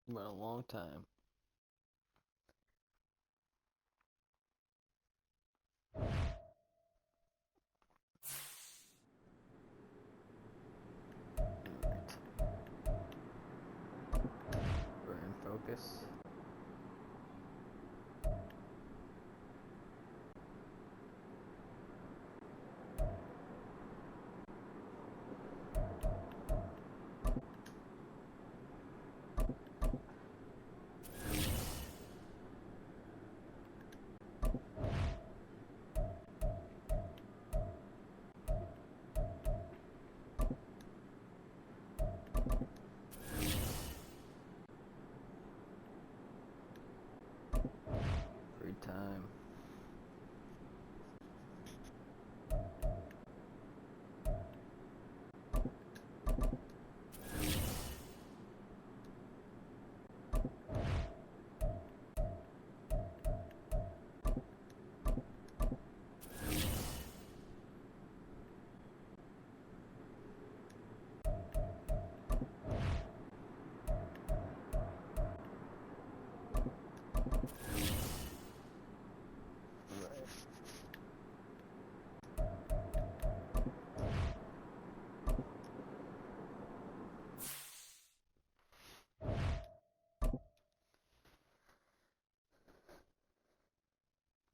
Been a long time. Alright. We're in focus. Time.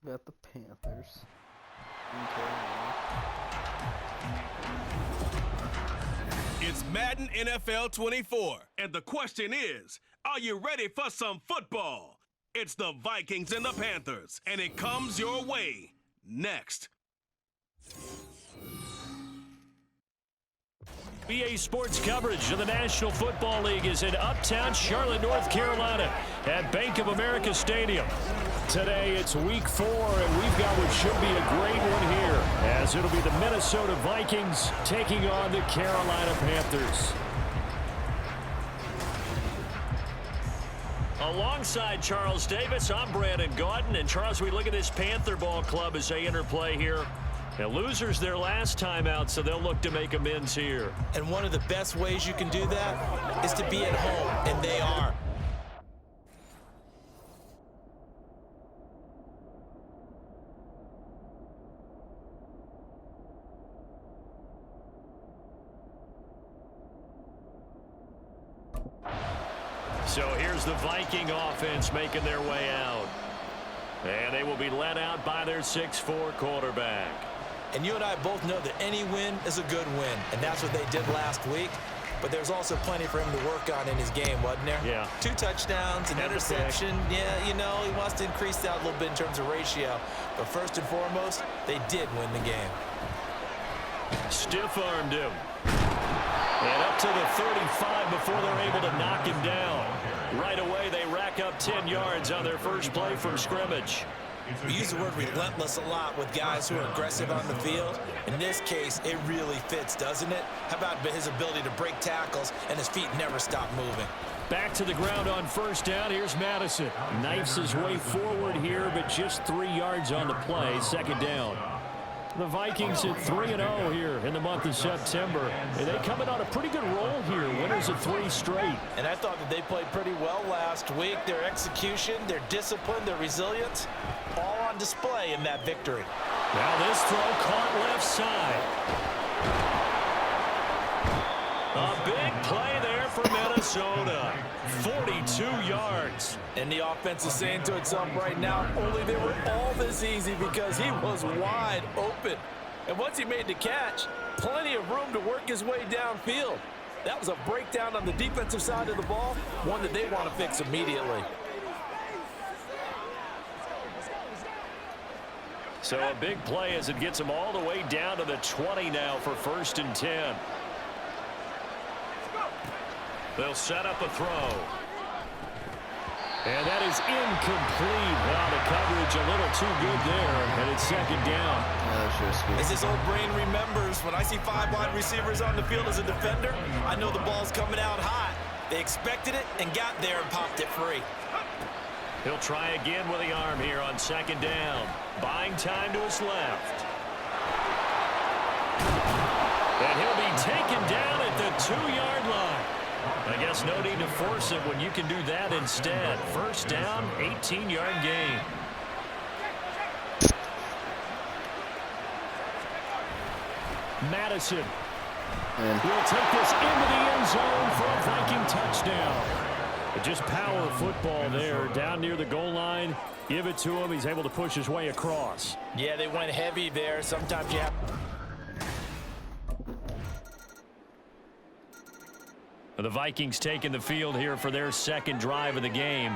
Got the Panthers. It's Madden NFL 24, and the question is, are you ready for some football? It's the Vikings and the Panthers, and it comes your way next. BA Sports coverage of the National Football League is in uptown Charlotte, North Carolina at Bank of America Stadium. Today it's week 4, and we've got what should be a great one here, as it'll be the Minnesota Vikings taking on the Carolina Panthers. Alongside Charles Davis, I'm Brandon Gaudin. And Charles, we look at this Panther ball club as they interplay here. Now, losers their last time out, so they'll look to make amends here. And one of the best ways you can do that is to be at home, and they are. So here's the Viking offense making their way out. And they will be led out by their 6'4" quarterback. And you and I both know that any win is a good win, and that's what they did last week. But there's also plenty for him to work on in his game, wasn't there? Yeah. 2 touchdowns, an interception. Yeah, you know, he wants to increase that a little bit in terms of ratio. But first and foremost, they did win the game. Stiff-armed him. And up to the 35 before they're able to knock him down. Right away, they rack up 10 yards on their first play from scrimmage. We use the word relentless a lot with guys who are aggressive on the field. In this case, it really fits, doesn't it? How about his ability to break tackles and his feet never stop moving? Back to the ground on first down. Here's Madison. Knifes his way forward here, but just 3 yards on the play. Second down. The Vikings at 3-0 here in the month of September. And they come in on a pretty good roll here. Winners of 3 straight. And I thought that they played pretty well last week. Their execution, their discipline, their resilience, all on display in that victory. Now this throw caught left side. A big play there for Minnesota. 42 yards. And the offense is saying to itself right now, only they were all this easy because he was wide open. And once he made the catch, plenty of room to work his way downfield. That was a breakdown on the defensive side of the ball, one that they want to fix immediately. So a big play as it gets them all the way down to the 20 now for 1st and 10. They'll set up a throw. And that is incomplete. Well, the coverage a little too good there, and it's second down. As his old brain remembers, when I see 5 wide receivers on the field as a defender, I know the ball's coming out hot. They expected it and got there and popped it free. He'll try again with the arm here on second down. Buying time to his left. And he'll be taken down at the 2-yard line. I guess no need to force it when you can do that instead. First down, 18-yard gain. Madison will take this into the end zone for a Viking touchdown. Just power football there down near the goal line. Give it to him. He's able to push his way across. Yeah, they went heavy there. Sometimes you have... The Vikings taking the field here for their second drive of the game.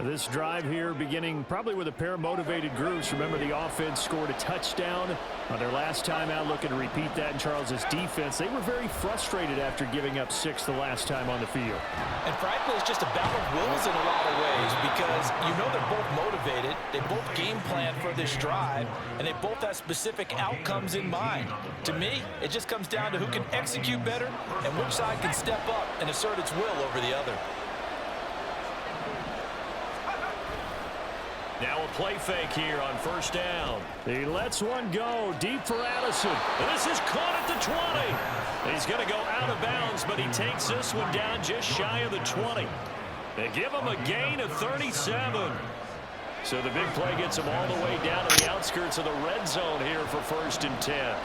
This drive here beginning probably with a pair of motivated groups. Remember, the offense scored a touchdown on their last time out, looking to repeat that in Charles's defense. They were very frustrated after giving up 6 the last time on the field. And frankly, it's just a battle of wills in a lot of ways because you know they're both motivated. They both game plan for this drive, and they both have specific outcomes in mind. To me, it just comes down to who can execute better and which side can step up and assert its will over the other. Now a play fake here on first down. He lets one go deep for Addison. This is caught at the 20. He's going to go out of bounds, but he takes this one down just shy of the 20. They give him a gain of 37. So the big play gets him all the way down to the outskirts of the red zone here for first and 10.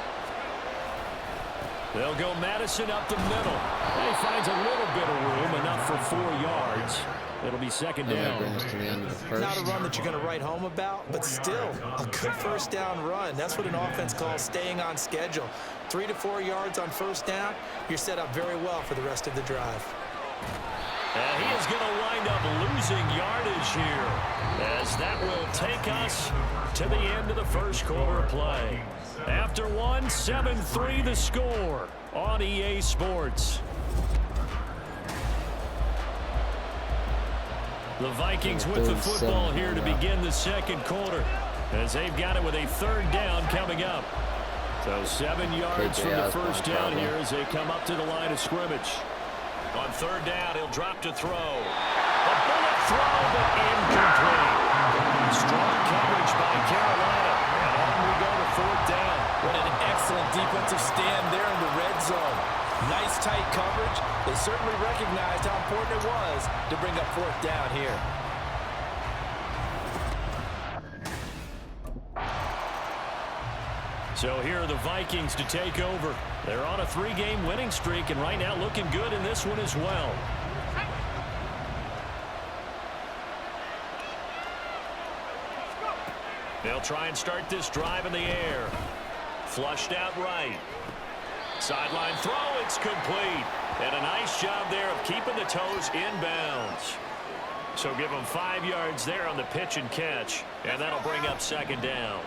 They'll go Madison up the middle. He finds a little bit of room, enough for 4 yards. It'll be second down. Not a run that you're going to write home about, but still a good first down run. That's what an offense calls staying on schedule. 3 to 4 yards on first down, you're set up very well for the rest of the drive. And he is going to wind up losing yardage here, as that will take us to the end of the first quarter play. After one, 7-3 the score on EA Sports. The Vikings with the football here to begin the second quarter, as they've got it with a third down coming up. So 7 yards from the first down here as they come up to the line of scrimmage. On third down, he'll drop to throw. A bullet throw, but incomplete. Strong coverage by Carolina. And on we go to fourth down. What an excellent defensive stand there in the red zone. Nice tight coverage. They certainly recognized how important it was to bring up fourth down here. So here are the Vikings to take over. They're on a 3-game winning streak, and right now looking good in this one as well. They'll try and start this drive in the air. Flushed out right. Sideline throw, it's complete. And a nice job there of keeping the toes inbounds. So give them 5 yards there on the pitch and catch, and that'll bring up second down.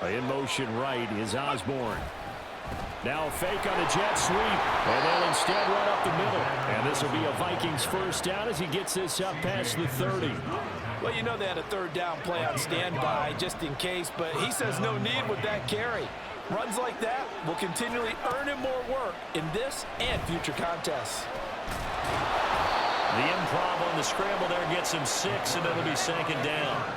In motion right is Osborne. Now a fake on a jet sweep, and they'll instead run up the middle. And this will be a Vikings first down as he gets this up past the 30. Well, you know they had a third down play on standby just in case, but he says no need with that carry. Runs like that will continually earn him more work in this and future contests. The improv on the scramble there gets him 6, and it'll be second down.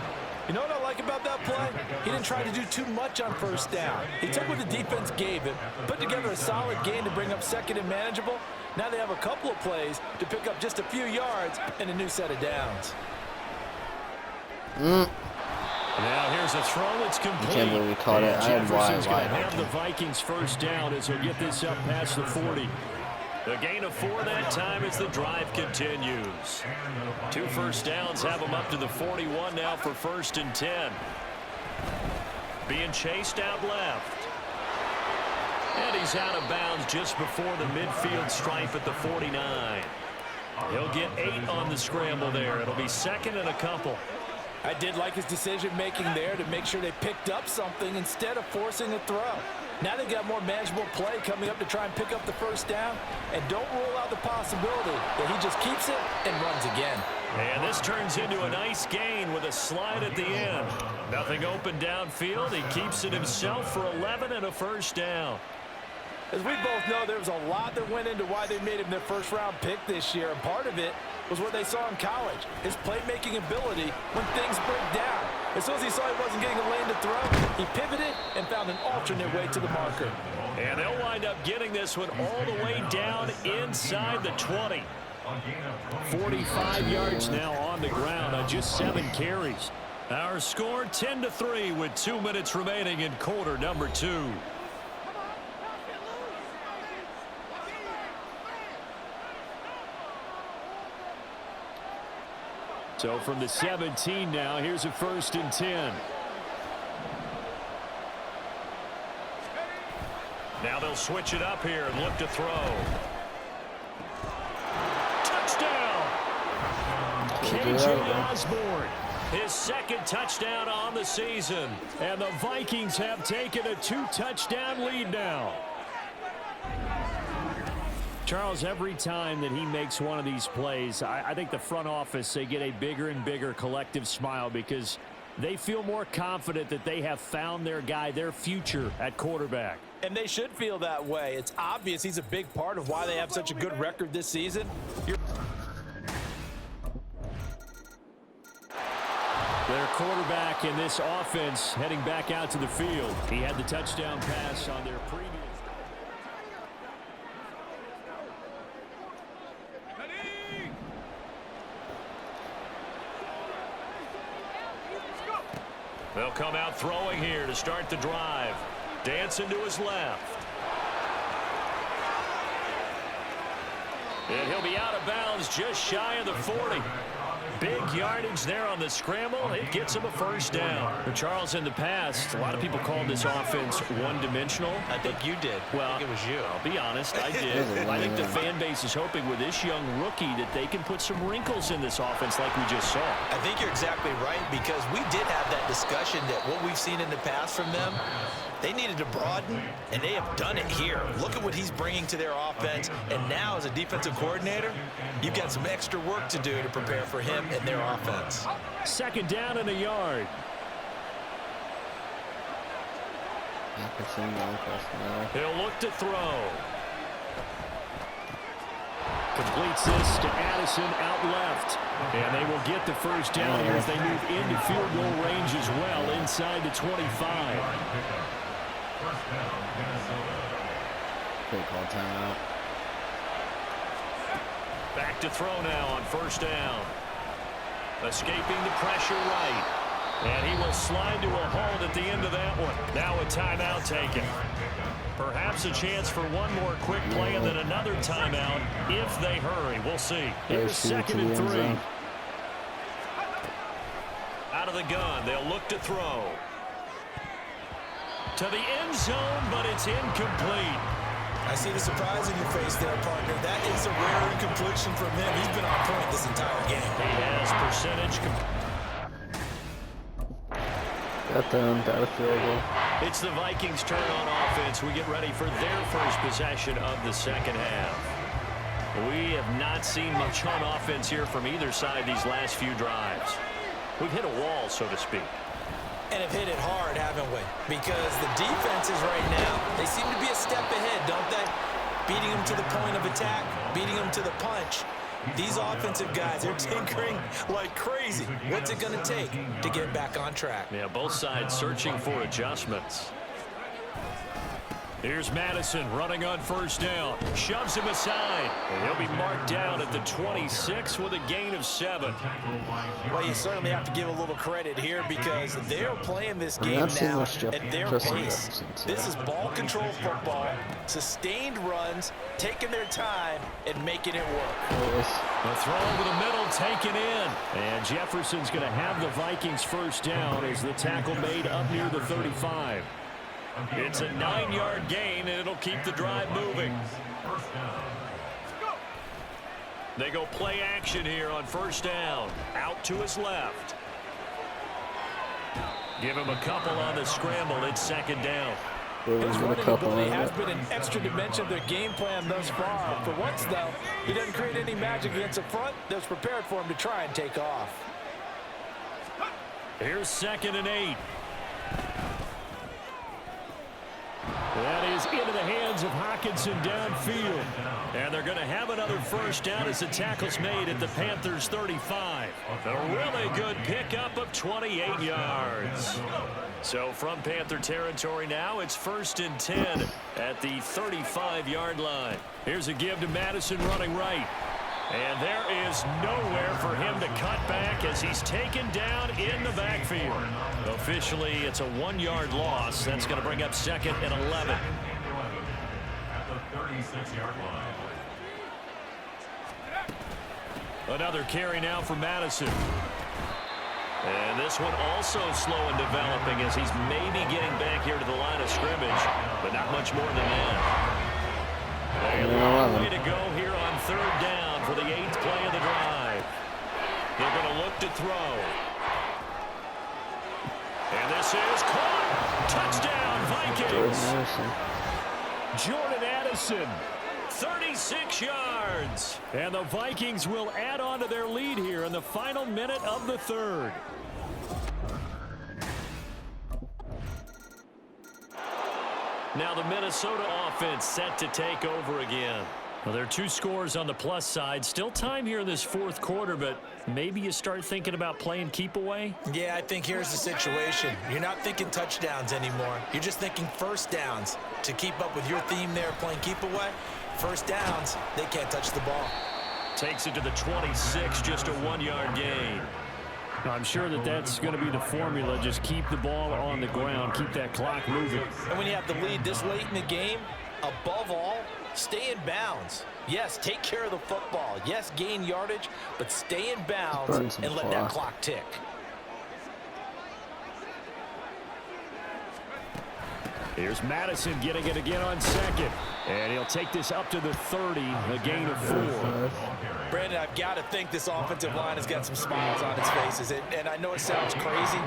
You know what I like about that play? He didn't try to do too much on first down. He took what the defense gave him, put together a solid gain to bring up second and manageable. Now they have a couple of plays to pick up just a few yards and a new set of downs. Now here's a throw that's complete. I can't believe we caught it. Jefferson's going to have the Vikings first down as he'll get this up past the 40. A gain of 4 that time as the drive continues. 2 first downs have them up to the 41 now for first and 10. Being chased out left. And he's out of bounds just before the midfield stripe at the 49. He'll get 8 on the scramble there. It'll be second and a couple. I did like his decision-making there to make sure they picked up something instead of forcing a throw. Now they've got more manageable play coming up to try and pick up the first down, and don't rule out the possibility that he just keeps it and runs again. And this turns into a nice gain with a slide at the end. Nothing open downfield. He keeps it himself for 11 and a first down. As we both know, there was a lot that went into why they made him their first-round pick this year, and part of it was what they saw in college, his playmaking ability when things break down. As soon as he saw he wasn't getting a lane to throw, he pivoted and found an alternate way to the marker. And they'll wind up getting this one all the way down inside the 20. 45 yards now on the ground on just 7 carries. Our score 10-3 with 2 minutes remaining in quarter number 2. So from the 17 now, here's a 1st and 10. Now they'll switch it up here and look to throw. Touchdown! KJ Osborne, his 2nd touchdown on the season. And the Vikings have taken a 2-touchdown lead now. Charles, every time that he makes one of these plays, I think the front office, they get a bigger and bigger collective smile because they feel more confident that they have found their guy, their future at quarterback. And they should feel that way. It's obvious he's a big part of why they have such a good record this season. Their quarterback in this offense heading back out to the field. He had the touchdown pass on their previous. They'll come out throwing here to start the drive. Dancing to his left. And he'll be out of bounds just shy of the 40. Big yardage there on the scramble. It gets him a 1st down. But Charles, in the past, a lot of people called this offense one-dimensional. I think you did. Well, I think it was you. I'll be honest, I did. I think the fan base is hoping with this young rookie that they can put some wrinkles in this offense like we just saw. I think you're exactly right because we did have that discussion that what we've seen in the past from them, they needed to broaden, and they have done it here. Look at what he's bringing to their offense, and now as a defensive coordinator, you've got some extra work to do to prepare for him and their offense. 2nd down and a yard. He'll look to throw. Completes this to Addison out left. And they will get the 1st down here as they move into field goal range as well inside the 25. Great call timeout. Back to throw now on 1st down. Escaping the pressure right. And he will slide to a hold at the end of that one. Now a timeout taken. Perhaps a chance for one more quick play and then another timeout if they hurry. We'll see. Here's 2nd and 3. Out of the gun. They'll look to throw. To the end zone, but it's incomplete. I see the surprise in your face there, partner. That is a rare incompletion from him. He's been on point this entire game. He has percentage. Got them, got a field goal. It's the Vikings' turn on offense. We get ready for their 1st possession of the 2nd half. We have not seen much on offense here from either side these last few drives. We've hit a wall, so to speak. And have hit it hard, haven't we? Because the defenses right now, they seem to be a step ahead, don't they? Beating them to the point of attack, beating them to the punch. These offensive guys, they're tinkering like crazy. What's it going to take to get back on track? Yeah, both sides searching for adjustments. Here's Madison running on 1st down. Shoves him aside. And he'll be marked down at the 26 with a gain of 7. Well, you certainly have to give a little credit here because they're playing this game now at their pace. This is ball control football, sustained runs, taking their time, and making it work. The throw over the middle taken in. And Jefferson's going to have the Vikings 1st down as the tackle made up near the 35. It's a 9-yard gain, and it'll keep the drive moving. They go play action here on 1st down. Out to his left. Give him a couple on the scramble. It's 2nd down. His running ability has been an extra dimension of their game plan thus far. For once, though, he doesn't create any magic against the front that's prepared for him to try and take off. Here's 2nd and 8. That is into the hands of Hockenson downfield. And they're going to have another 1st down as the tackle's made at the Panthers' 35. A really good pickup of 28 yards. So from Panther territory now, it's 1st and 10 at the 35-yard line. Here's a give to Madison running right. And there is nowhere for him to cut back as he's taken down in the backfield. Officially, it's a 1-yard loss. That's going to bring up 2nd and 11. At the 36-yard line. Another carry now for Madison. And this one also slow in developing as he's maybe getting back here to the line of scrimmage, but not much more than that. A long way to go here on 3rd down for the 8th play of the drive. They're going to look to throw. And this is caught. Touchdown, Vikings. Jordan Addison. 36 yards. And the Vikings will add on to their lead here in the final minute of the 3rd. Now the Minnesota offense set to take over again. Well, there are 2 scores on the plus side. Still time here in this 4th quarter, but maybe you start thinking about playing keep away? Yeah, I think here's the situation. You're not thinking touchdowns anymore. You're just thinking first downs. To keep up with your theme there, playing keep away, first downs, they can't touch the ball. Takes it to the 26, just a 1-yard gain. I'm sure that's going to be the formula. Just keep the ball on the ground, keep that clock moving. And when you have the lead this late in the game, above all, stay in bounds. Yes, take care of the football. Yes, gain yardage, but stay in bounds and let that clock tick. Here's Madison getting it again on 2nd. And he'll take this up to the 30, a gain of 4. Brandon, I've got to think this offensive line has got some smiles on its faces. And I know it sounds crazy,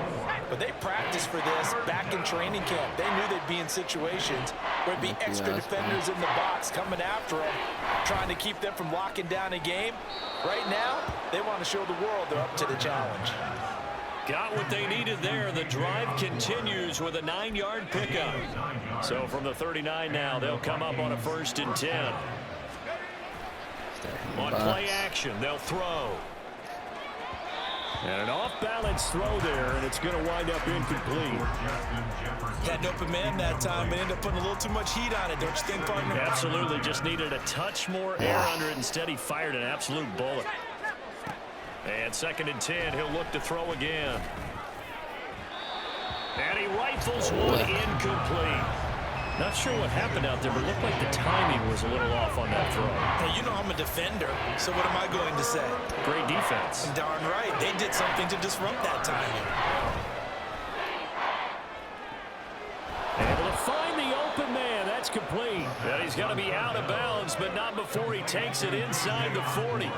but they practiced for this back in training camp. They knew they'd be in situations where there'd be extra defenders in the box coming after them, trying to keep them from locking down a game. Right now, they want to show the world they're up to the challenge. Got what they needed there. The drive continues with a 9-yard pickup. So from the 39 now, they'll come up on a 1st and 10. On play action, they'll throw. And an off-balance throw there, and it's going to wind up incomplete. Had an open man that time, but ended up putting a little too much heat on it, don't you think, partner? Absolutely. Just needed a touch more air under it. Instead, he fired an absolute bullet. And 2nd and 10, he'll look to throw again. And he rifles one incomplete. Not sure what happened out there, but it looked like the timing was a little off on that throw. Hey, you know I'm a defender, so what am I going to say? Great defense. Darn right. They did something to disrupt that timing. Able to find the open man. That's complete. And he's going to be out of bounds, but not before he takes it inside the 40.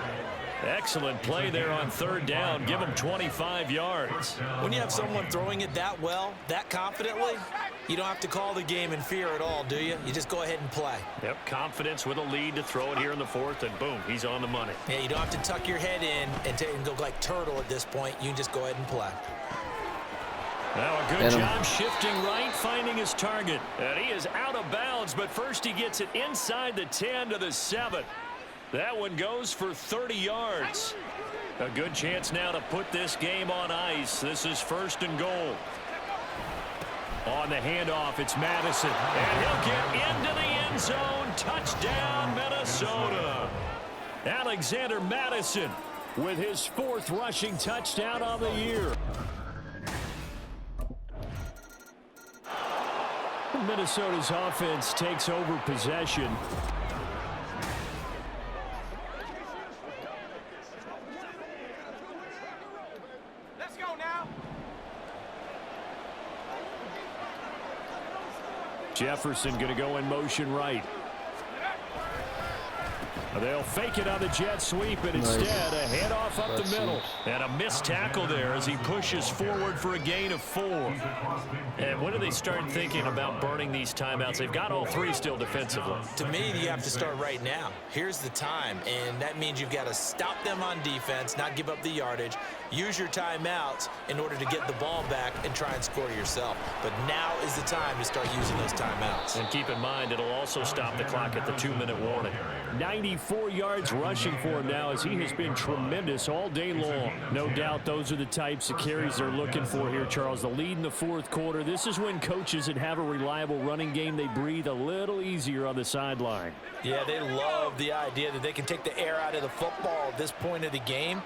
Excellent play there on 3rd down. Give him 25 yards. When you have someone throwing it that well, that confidently, you don't have to call the game in fear at all, do you? You just go ahead and play. Yep, confidence with a lead to throw it here in the 4th, and boom, he's on the money. Yeah, you don't have to tuck your head in and go like turtle at this point. You can just go ahead and play. Now a good job shifting right, finding his target. And he is out of bounds, but first he gets it inside the 10 to the 7. That one goes for 30 yards. A good chance now to put this game on ice. This is 1st and goal. On the handoff, it's Madison. And he'll get into the end zone. Touchdown, Minnesota. Alexander Madison with his 4th rushing touchdown on the year. Minnesota's offense takes over possession. Jefferson going to go in motion right. They'll fake it on the jet sweep, and instead a handoff up the middle. And a missed tackle there as he pushes forward for a gain of 4. And when do they start thinking about burning these timeouts? They've got all 3 still defensively. To me, you have to start right now. Here's the time, and that means you've got to stop them on defense, not give up the yardage, use your timeouts in order to get the ball back and try and score yourself. But now is the time to start using those timeouts. And keep in mind, it'll also stop the clock at the 2-minute warning. 94 4 yards rushing for him now, as he has been tremendous all day long. No doubt those are the types of carries they're looking for here, Charles. The lead in the fourth quarter. This is when coaches that have a reliable running game, they breathe a little easier on the sideline. Yeah, they love the idea that they can take the air out of the football at this point of the game.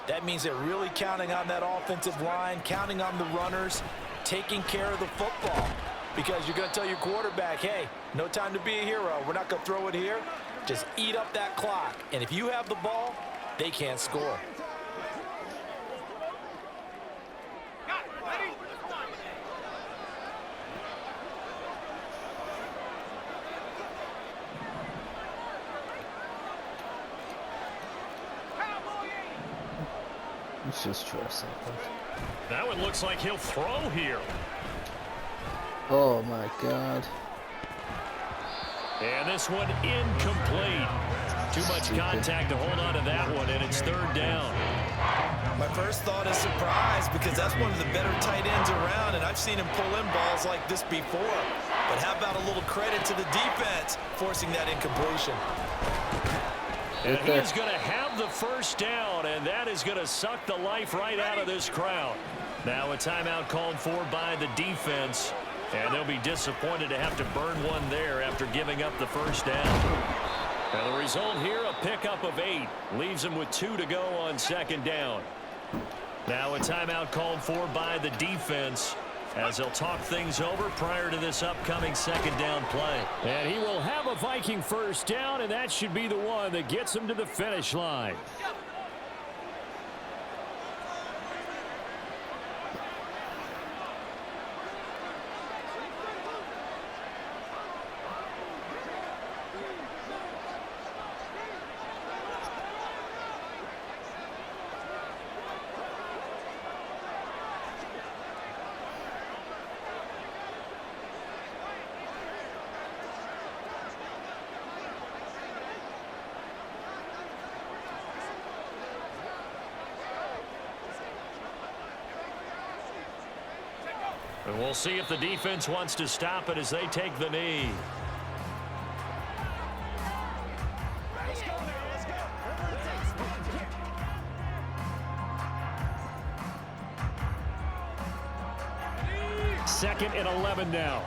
That means they're really counting on that offensive line, counting on the runners, taking care of the football. Because you're going to tell your quarterback, hey, no time to be a hero. We're not going to throw it here. Just eat up that clock. And if you have the ball, they can't score. Let's just try something. That one looks like he'll throw here. Oh my God. And this one incomplete. Too much contact to hold on to that one, and it's third down. My first thought is surprise, because that's one of the better tight ends around, and I've seen him pull in balls like this before. But how about a little credit to the defense forcing that incompletion? And he is going to have the first down, and that is going to suck the life right out of this crowd. Now a timeout called for by the defense, and they'll be disappointed to have to burn one there after giving up the first down. And the result here, a pickup of 8. Leaves them with 2 to go on second down. Now a timeout called for by the defense, as they'll talk things over prior to this upcoming second down play. And he will have a Viking first down, and that should be the one that gets him to the finish line. And we'll see if the defense wants to stop it as they take the knee. Second and 11 now.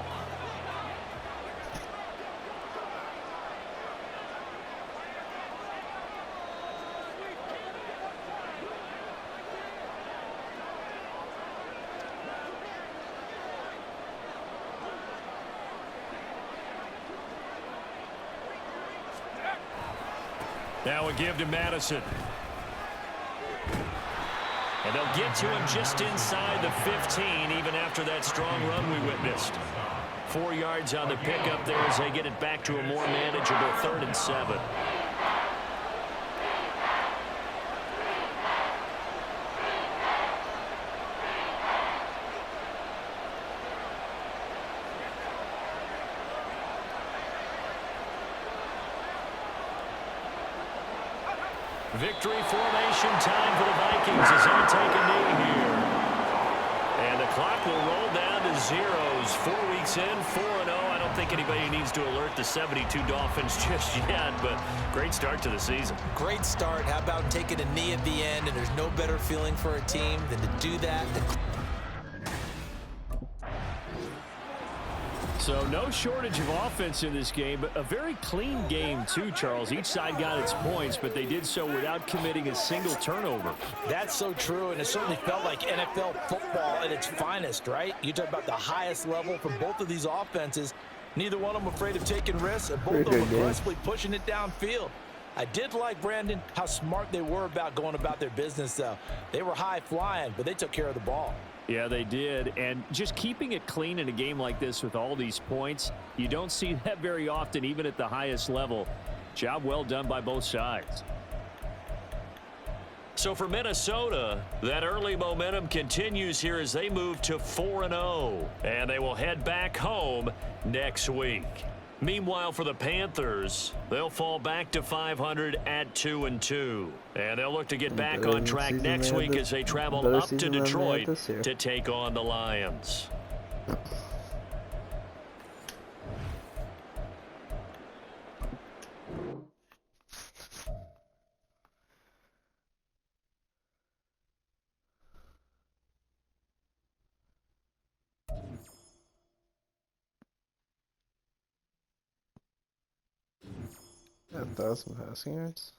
Now a give to Madison. And they'll get to him just inside the 15, even after that strong run we witnessed. 4 yards on the pickup there as they get it back to a more manageable 3rd and 7. Victory formation time for the Vikings as they take a knee here. And the clock will roll down to zeros. 4 weeks in, 4-0. I don't think anybody needs to alert the 72 Dolphins just yet, but great start to the season. Great start. How about taking a knee at the end? And there's no better feeling for a team than to do that. So no shortage of offense in this game, but a very clean game too, Charles. Each side got its points, but they did so without committing a single turnover. That's so true, and it certainly felt like NFL football at its finest, right? You talk about the highest level from both of these offenses. Neither one of them afraid of taking risks, and both of them aggressively pushing it downfield. I did like, Brandon, how smart they were about going about their business, though. They were high flying, but they took care of the ball. Yeah, they did. And just keeping it clean in a game like this with all these points, you don't see that very often, even at the highest level. Job well done by both sides. So for Minnesota, that early momentum continues here as they move to 4-0. And they will head back home next week. Meanwhile, for the Panthers, they'll fall back to 500 at 2-2. And they'll look to get back on track next week as they travel up to Detroit to take on the Lions. 1,000 passing yards.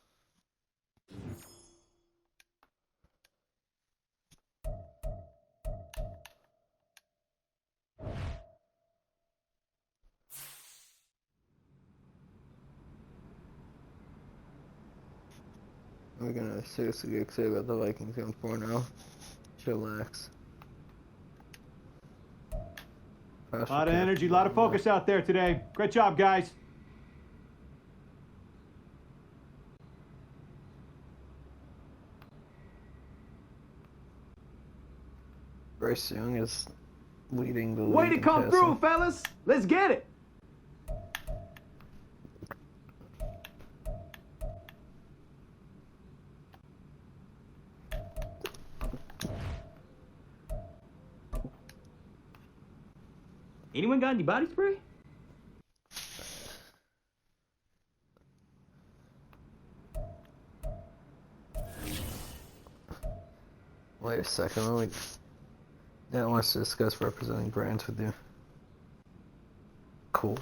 We're gonna seriously get excited about the Vikings going 4-0. Chillax. A lot of energy, a lot of focus out there today. Great job, guys. Bryce Young is leading the league. Way to come through, fellas. Let's get it. Anyone got any body spray? Wait a second, Dan wants to discuss representing brands with you. Cool.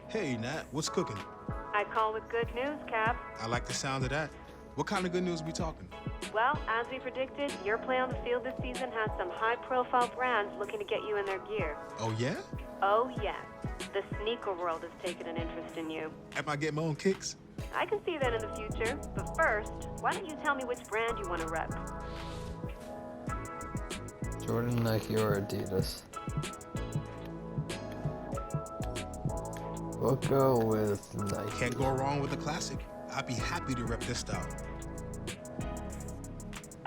Hey, Nat, what's cooking? I call with good news, Cap. I like the sound of that. What kind of good news we talking? Well, as we predicted, your play on the field this season has some high-profile brands looking to get you in their gear. Oh, yeah? Oh, yeah. The sneaker world has taken an interest in you. Am I getting my own kicks? I can see that in the future. But first, why don't you tell me which brand you want to rep? Jordan, Nike, or Adidas? We'll go with Nike. Can't go wrong with a classic. I'd be happy to rep this style.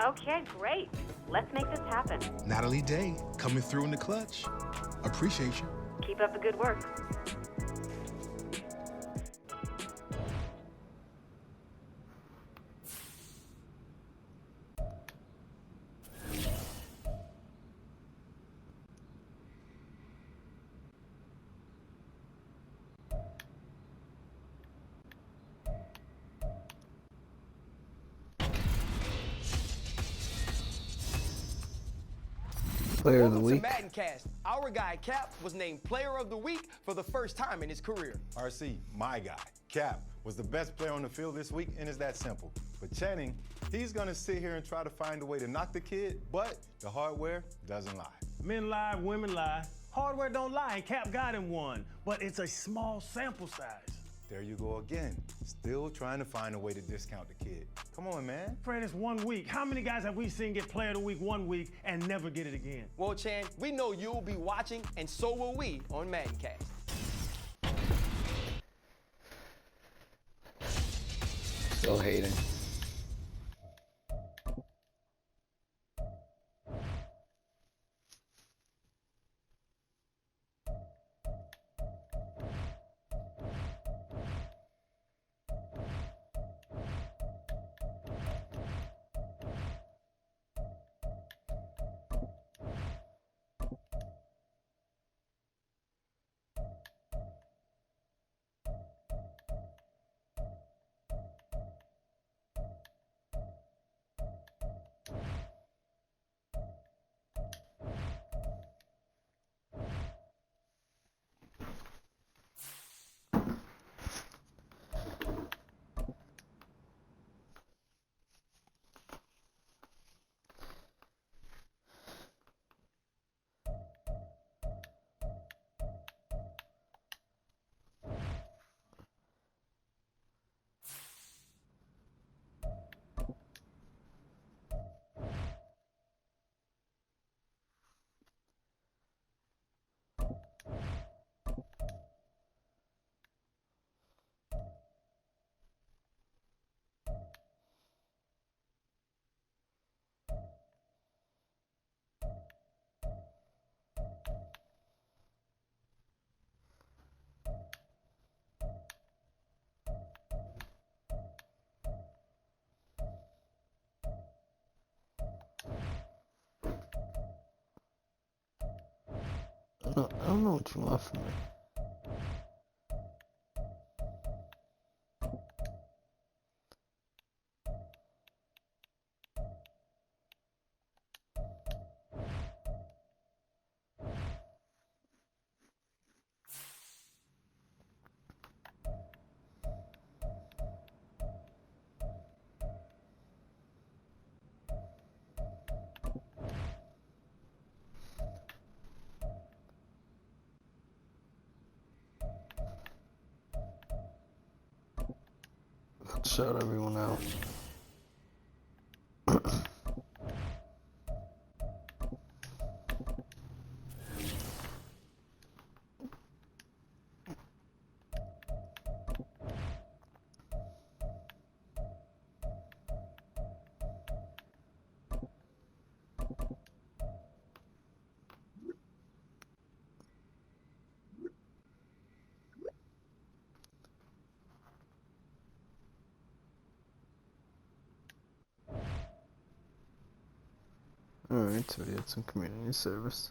Okay, great. Let's make this happen. Natalie Day, coming through in the clutch. Appreciate you. Keep up the good work. Player of the Welcome to week. Madden Cast. Our guy Cap was named Player of the Week for the first time in his career. RC, my guy, Cap, was the best player on the field this week, and it's that simple. But Channing, he's gonna sit here and try to find a way to knock the kid, but the hardware doesn't lie. Men lie, women lie. Hardware don't lie, and Cap got him one. But it's a small sample size. There you go again, still trying to find a way to discount the kid. Come on, man. Fred, it's 1 week. How many guys have we seen get Player of the Week 1 week and never get it again? Well, Chan, we know you'll be watching, and so will we on Madden Cast. Still hating. I don't know what you want from me. Shut everyone out. Alright, so we had some community service.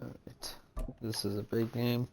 Alright, this is a big game.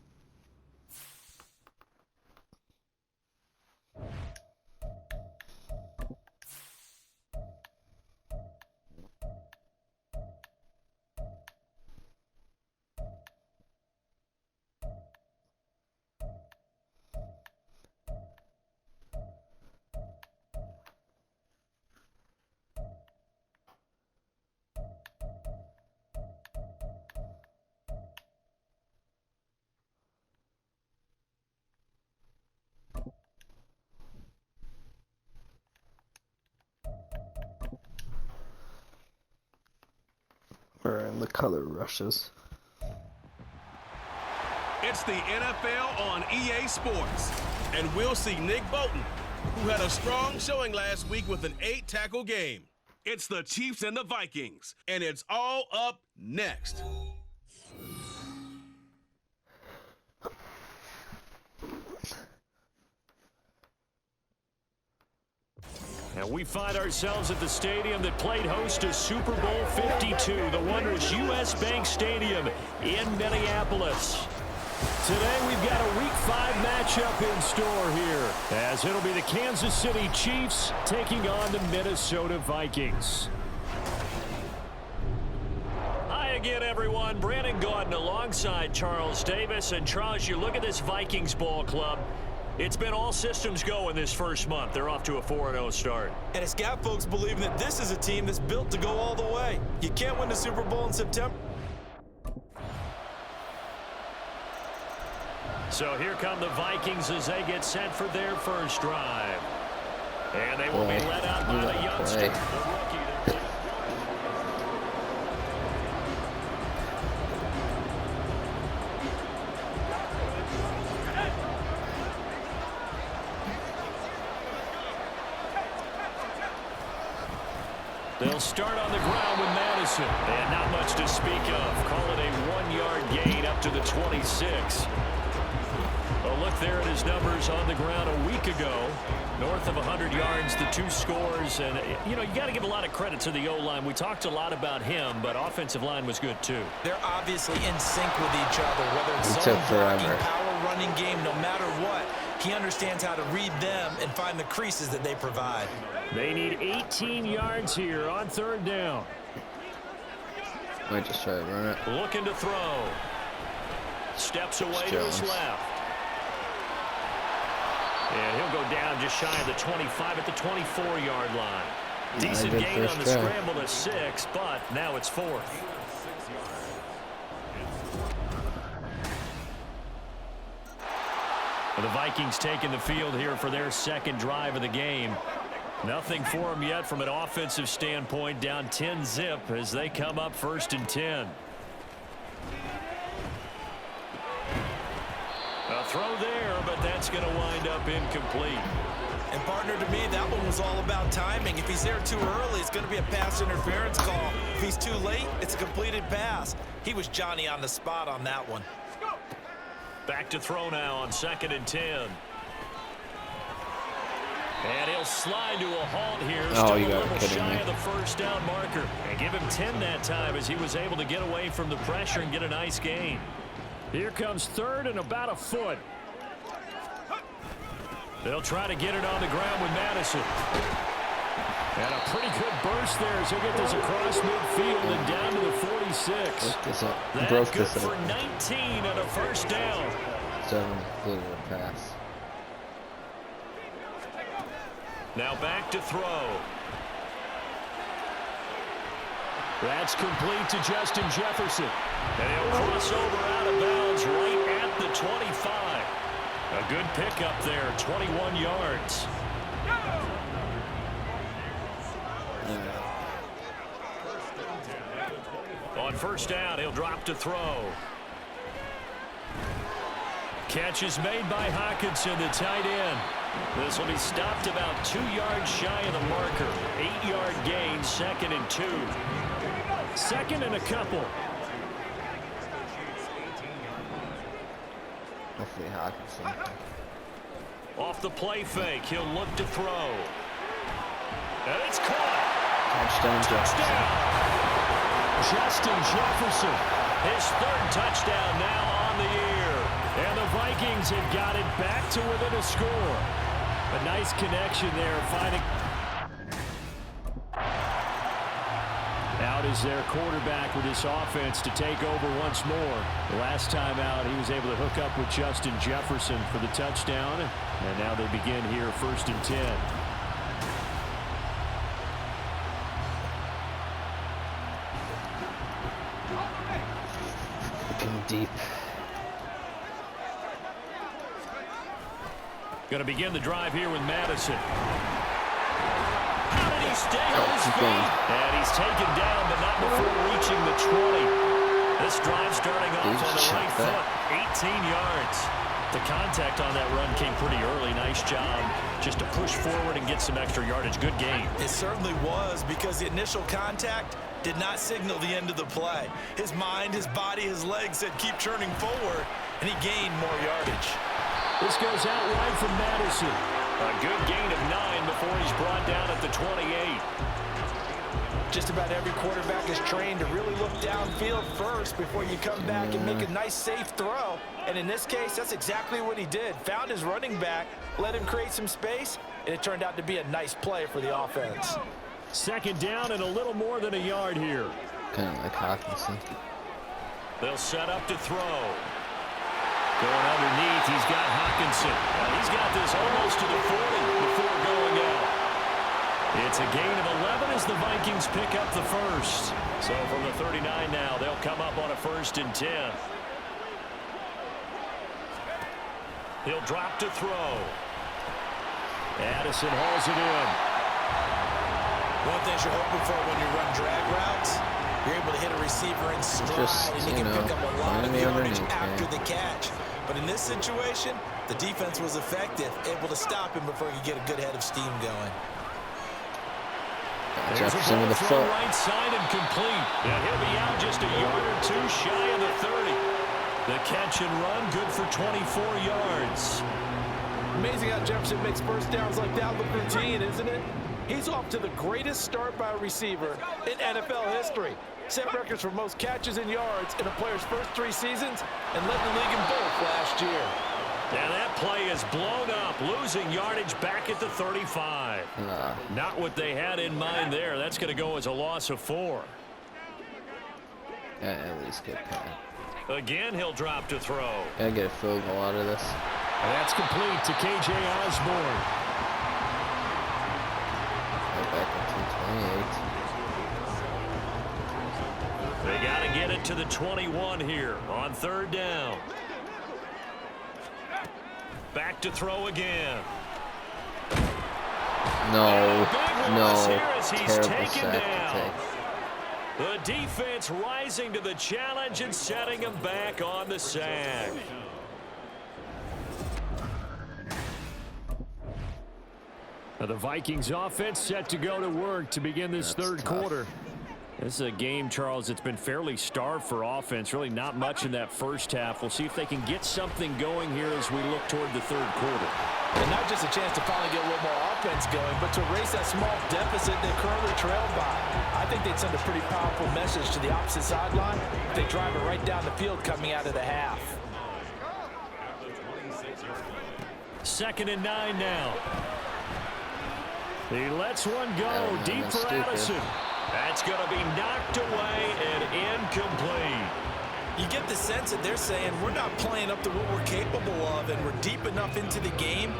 We're in the color rushes. It's the NFL on EA Sports. And we'll see Nick Bolton, who had a strong showing last week with an 8-tackle game. It's the Chiefs and the Vikings, and it's all up next. And we find ourselves at the stadium that played host to Super Bowl 52, the wondrous U.S. Bank Stadium in Minneapolis. Today we've got a Week 5 matchup in store here, as it'll be the Kansas City Chiefs taking on the Minnesota Vikings. Hi again, everyone. Brandon Gaudin alongside Charles Davis. And Charles, you look at this Vikings ball club. It's been all systems go in this first month. They're off to a 4-0 start. And it's got folks believing that this is a team that's built to go all the way. You can't win the Super Bowl in September. So here come the Vikings as they get set for their first drive. And they will be led out by the youngster, the rookie. They'll start on the ground with Madison. And not much to speak of. Call it a 1-yard gain up to the 26. A look there at his numbers on the ground a week ago. North of 100 yards, the 2 scores. And, you know, you got to give a lot of credit to the O-line. We talked a lot about him, but offensive line was good, too. They're obviously in sync with each other, whether it's zone blocking, power running game, no matter what. He understands how to read them and find the creases that they provide. They need 18 yards here on 3rd down. Might just try to run it. Looking to throw. Steps away to his left. And he'll go down just shy of the 25 at the 24-yard line. Decent gain on the scramble to 6, but now it's 4th. The Vikings taking the field here for their second drive of the game. Nothing for them yet from an offensive standpoint. Down 10-zip as they come up 1st and 10. A throw there, but that's going to wind up incomplete. And partner, to me, that one was all about timing. If he's there too early, it's going to be a pass interference call. If he's too late, it's a completed pass. He was Johnny on the spot on that one. Back to throw now on 2nd and 10. And he'll slide to a halt here. Oh, you got little kidding shy me. of the 1st down marker. And give him 10 that time as he was able to get away from the pressure and get a nice gain. Here comes 3rd and about a foot. They'll try to get it on the ground with Madison. And a pretty good burst there as he'll get this across midfield and down to the 46. That's good for 19 and a first down. 7 completed a pass. Now back to throw. That's complete to Justin Jefferson. And he'll cross over out of bounds right at the 25. A good pickup there, 21 yards. On first down, he'll drop to throw. Catch is made by Hawkinson, the tight end. This will be stopped about 2 yards shy of the marker. 8-yard gain, 2nd and 2. 2nd and a couple. Hopefully Hawkinson. Off the play fake, he'll look to throw. And it's caught. Touchdown, Justin Jefferson, his 3rd touchdown now on the year. And the Vikings have got it back to within a score. A nice connection there, finding. Out is their quarterback with this offense to take over once more. The last time out, he was able to hook up with Justin Jefferson for the touchdown. And now they begin here 1st and 10. Looking deep. Going to begin the drive here with Madison. How did he stay on his feet? And he's taken down, but not before reaching the 20. This drive starting off on the right foot. 18 yards. The contact on that run came pretty early. Nice job just to push forward and get some extra yardage. Good game. It certainly was, because the initial contact did not signal the end of the play. His mind, his body, his legs said keep churning forward, and he gained more yardage. This goes out wide from Madison. A good gain of 9 before he's brought down at the 28. Just about every quarterback is trained to really look downfield first before you come back and make a nice, safe throw. And in this case, that's exactly what he did. Found his running back, let him create some space, and it turned out to be a nice play for the offense. 2nd down and a little more than a yard here. Kind of like Hawkinson. They'll set up to throw. Going underneath, he's got Hawkinson. He's got this almost to the 40 before going out. It's a gain of 11 as the Vikings pick up the first. So from the 39 now, they'll come up on a 1st and 10. He'll drop to throw. Addison hauls it in. One thing you're hoping for when you run drag routes, you're able to hit a receiver in stride, and you can pick up a lot of yardage after the catch. But in this situation, the defense was effective, able to stop him before he could get a good head of steam going. Jefferson with the foot. Right side and complete. And he'll be out just a yard or 2 shy of the 30. The catch and run, good for 24 yards. Amazing how Jefferson makes first downs like that look routine, isn't it? He's off to the greatest start by a receiver in NFL history. Set records for most catches and yards in a player's first 3 seasons and led the league in both last year. And that play is blown up, losing yardage back at the 35. Not what they had in mind there. That's going to go as a loss of 4. Yeah, at least get Pat. Again, he'll drop to throw. Gotta get a field goal out of this. And that's complete to K.J. Osborne. Right back at 228. They got to get it to the 21 here on 3rd down. Back to throw again. No, He's terrible taken sack down. to take. The defense rising to the challenge and setting him back on the sack. Now the Vikings offense set to go to work to begin this third quarter. This is a game, Charles, that's been fairly starved for offense. Really not much in that first half. We'll see if they can get something going here as we look toward the third quarter. And not just a chance to finally get a little more offense going, but to erase that small deficit they currently trailed by. I think they'd send a pretty powerful message to the opposite sideline if they drive it right down the field coming out of the half. 2nd and 9 now. He lets one go deep for Addison. That's going to be knocked away and incomplete. You get the sense that they're saying we're not playing up to what we're capable of, and we're deep enough into the game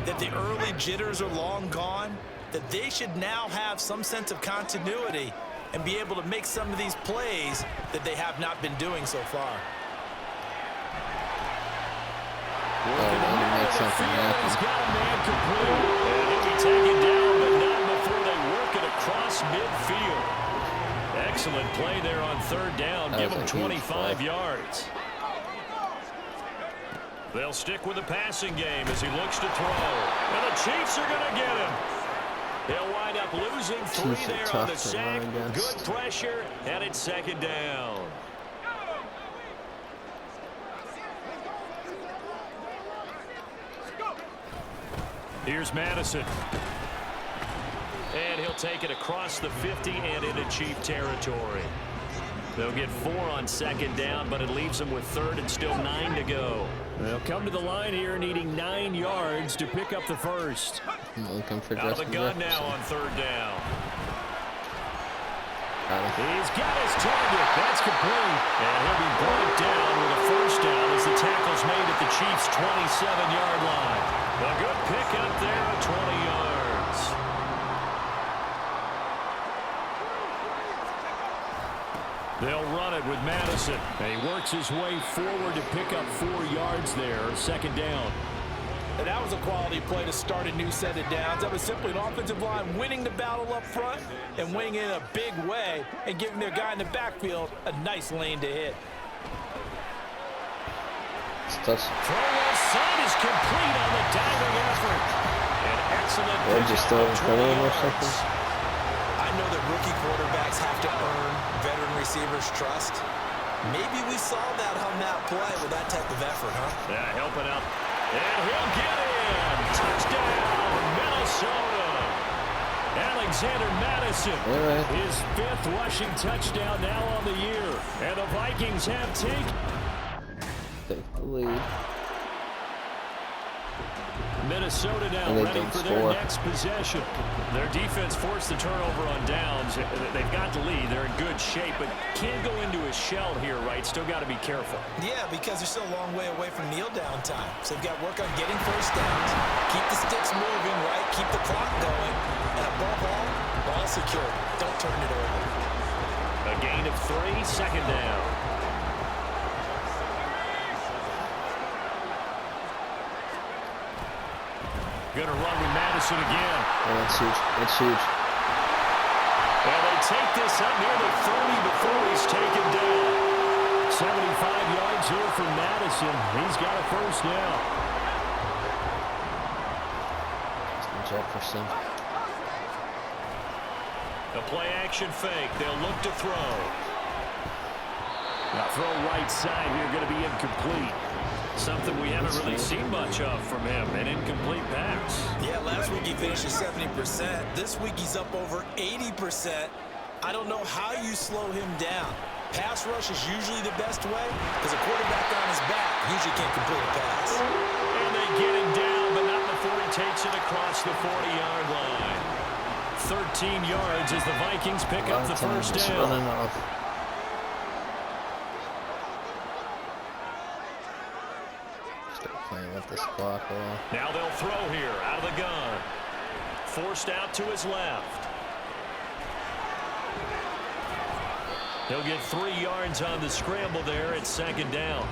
that the early jitters are long gone, that they should now have some sense of continuity and be able to make some of these plays that they have not been doing so far. Make something happen. He's got a man complete. And he'll be taken down, but not before they work it across midfield. Excellent play there on third down. Give him 25 yards. They'll stick with the passing game as he looks to throw. And the Chiefs are going to get him. He'll wind up losing 3 there on the sack. Good pressure, and it's second down. Here's Madison. And he'll take it across the 50 and into Chief territory. They'll get 4 on second down, but it leaves them with third and still 9 to go. They'll come to the line here needing 9 yards to pick up the first. Out of the gun now on third down. He's got his target. That's complete. And he'll be brought down with a first down as the tackle's made at the Chiefs' 27-yard line. A good pickup there at 20 yards. They'll run it with Madison. And he works his way forward to pick up 4 yards there. Second down. And that was a quality play to start a new set of downs. That was simply an offensive line winning the battle up front and winning it in a big way and giving their guy in the backfield a nice lane to hit. Throw son is complete on the diving effort. An excellent They're just throwing in front of him or something. I know that rookie quarterbacks have to earn veteran receivers' trust. Maybe we saw that on that play with that type of effort, huh? Yeah, helping out. And he'll get in. Touchdown, Minnesota. Alexander Madison, his 5th rushing touchdown now on the year. And the Vikings have take the lead. Minnesota now ready for their next possession. Their defense forced the turnover on downs. They've got the lead. They're in good shape, but can't go into a shell here, right? Still got to be careful. Yeah, because they're still a long way away from kneel down time. So they've got to work on getting first downs, keep the sticks moving, right? Keep the clock going. And above all, ball secure. Don't turn it over. A gain of 3, second down. Going to run with Madison again. Oh, that's huge. That's huge. And they take this up near the 30 before he's taken down. 75 yards here for Madison. He's got a first down. Jefferson. A play-action fake. They'll look to throw. Now throw right side here, going to be incomplete. Something we haven't really seen much of from him, an incomplete pass. Yeah, last week he finished at 70%. This week he's up over 80%. I don't know how you slow him down. Pass rush is usually the best way because a quarterback on his back usually can't complete a pass. And they get him down, but not before he takes it across the 40-yard line. 13 yards as the Vikings pick up the first down. With this clock on. Now they'll throw here out of the gun. Forced out to his left. He'll get 3 yards on the scramble there at second down.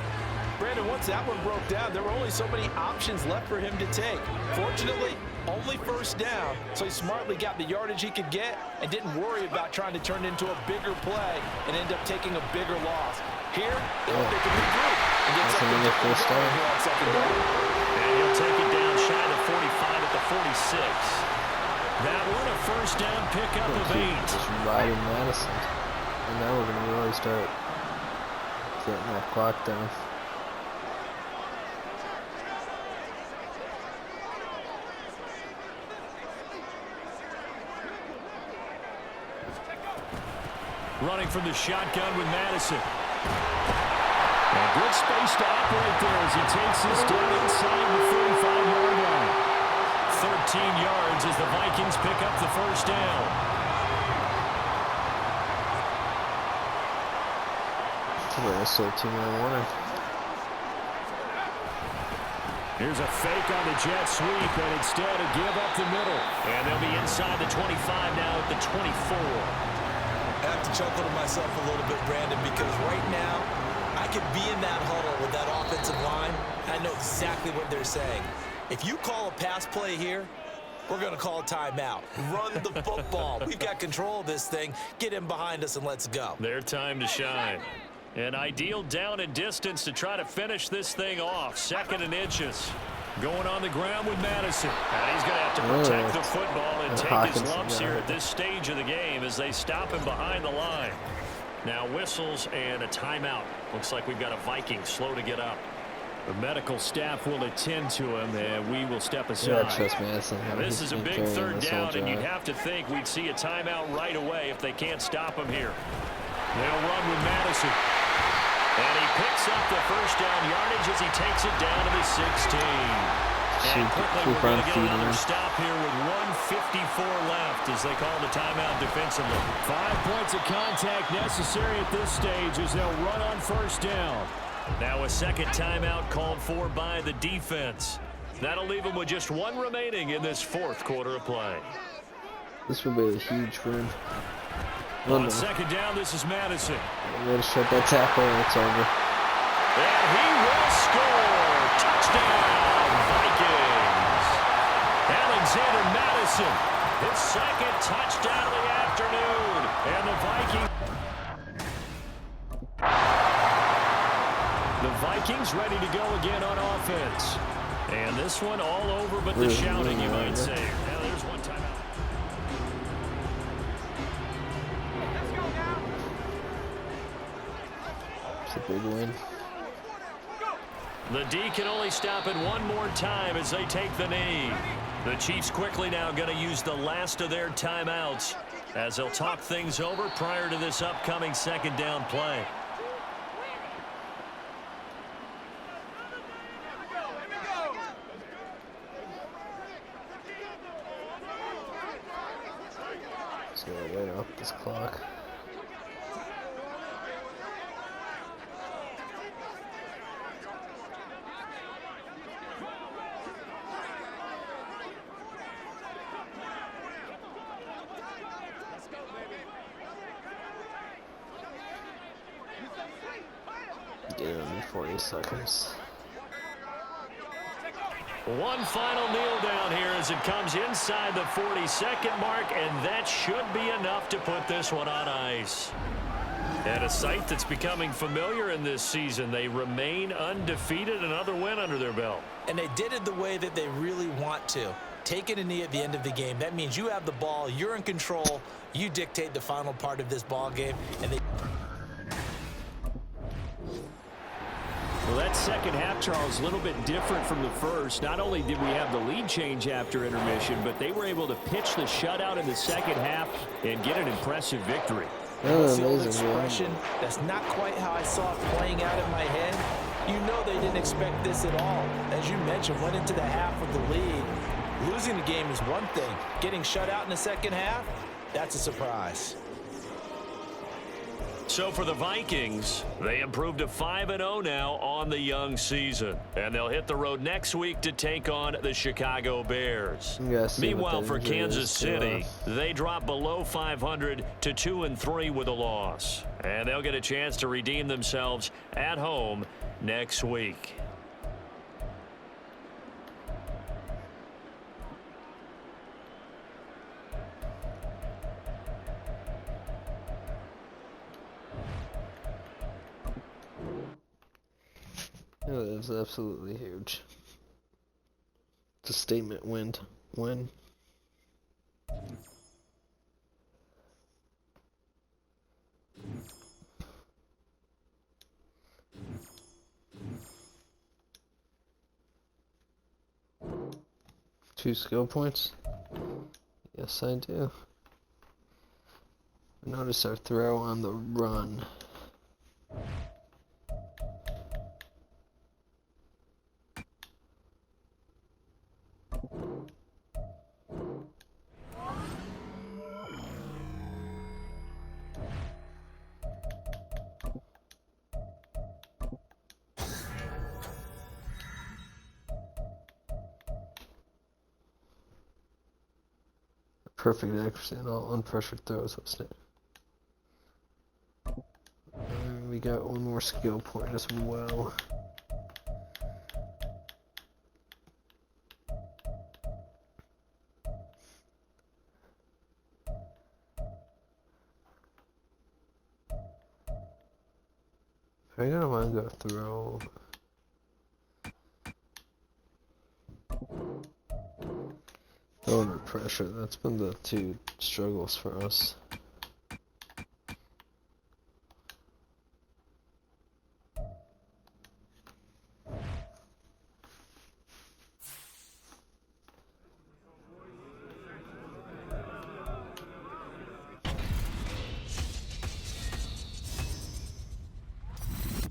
Brandon, once that one broke down, there were only so many options left for him to take. Fortunately, only first down, so he smartly got the yardage he could get and didn't worry about trying to turn it into a bigger play and end up taking a bigger loss. Here, they can regroup and get something different going here on second down. And he'll take it down shy of 45 at the 46. That one a first down pickup of 8. Just riding Madison. And now we're going to really start getting that clock down. Running from the shotgun with Madison. And good space to operate there as he takes this down inside the 35-yard line. yards as the Vikings pick up the first down. Still 2-1 winner. Here's a fake on the jet sweep, and instead a give up the middle. And they'll be inside the 25 now at the 24. I have to chuckle to myself a little bit, Brandon, because right now I could be in that huddle with that offensive line. I know exactly what they're saying. If you call a pass play here, we're going to call a timeout. Run the football. We've got control of this thing. Get him behind us and let's go. Their time to shine. An ideal down and distance to try to finish this thing off. 2nd and inches. Going on the ground with Madison. And he's going to have to protect the football and take his lumps here at this stage of the game as they stop him behind the line. Now whistles and a timeout. Looks like we've got a Viking slow to get up. The medical staff will attend to him, and we will step aside. This is a big 3rd down, and you'd have to think we'd see a timeout right away if they can't stop him here. They'll run with Madison. And he picks up the first down yardage as he takes it down to the 16. And quickly we're going to get another stop here with 1:54 left as they call the timeout defensively. 5 points of contact necessary at this stage as they'll run on first down. Now a second timeout called for by the defense. That'll leave them with just one remaining in this 4th quarter of play. This would be a huge win. On second down, this is Madison. Way to shut that tackle, and it's over. And he will score. Touchdown, Vikings. Alexander Madison, his 2nd touchdown of the afternoon. And the Vikings ready to go again on offense. And this one all over but the shouting, you might say. Now there's one timeout. It's a big win. The D can only stop it one more time as they take the knee. The Chiefs quickly now going to use the last of their timeouts as they'll talk things over prior to this upcoming 2nd down play. Let's go right off this clock. Get it in 40 seconds. One final kneel down here as it comes inside the 40-second mark, and that should be enough to put this one on ice. And a sight that's becoming familiar in this season. They remain undefeated, another win under their belt. And they did it the way that they really want to. Taking a knee at the end of the game. That means you have the ball, you're in control, you dictate the final part of this ball game, and they... Well, that second half, Charles, a little bit different from the first. Not only did we have the lead change after intermission, but they were able to pitch the shutout in the second half and get an impressive victory. That's the old expression. That's not quite how I saw it playing out in my head. You know they didn't expect this at all. As you mentioned, went into the half with the lead. Losing the game is one thing. Getting shut out in the second half, that's a surprise. So for the Vikings, they improved to 5-0 now on the young season. And they'll hit the road next week to take on the Chicago Bears. Meanwhile, for Kansas City, they drop below 500 to 2-3 with a loss. And they'll get a chance to redeem themselves at home next week. Oh, that was absolutely huge. It's a statement win. Two skill points? Yes, I do. Notice our throw on the run. Perfect accuracy and all unpressured throws. What's it? And we got one more skill point as well. I gotta want to go throw. Under pressure. That's been the two struggles for us.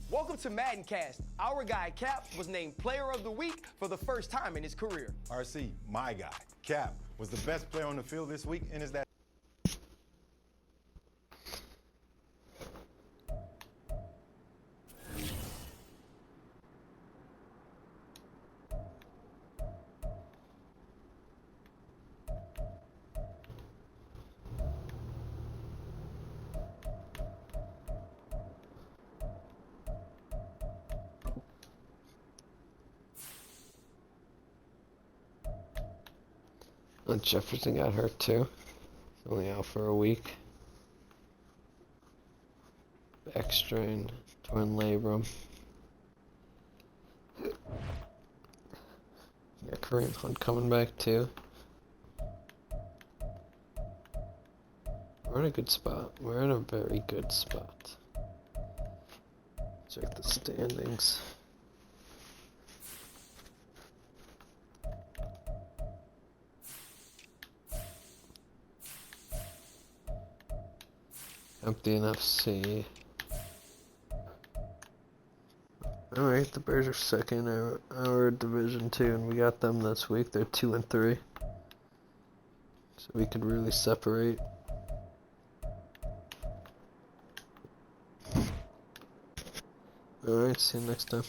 Welcome to Madden Cast. Our guy, Cap, was named Player of the Week for the first time in his career. RC, my guy, Cap, was the best player on the field this week, and is that Jefferson got hurt too. Only out for a week. Back strain, torn labrum. Yeah, Kareem Hunt coming back too. We're in a good spot. We're in a very good spot. Check the standings. Empty NFC. Alright, the Bears are second in our Division 2, and we got them this week. They're 2-3. So we could really separate. Alright, see you next time.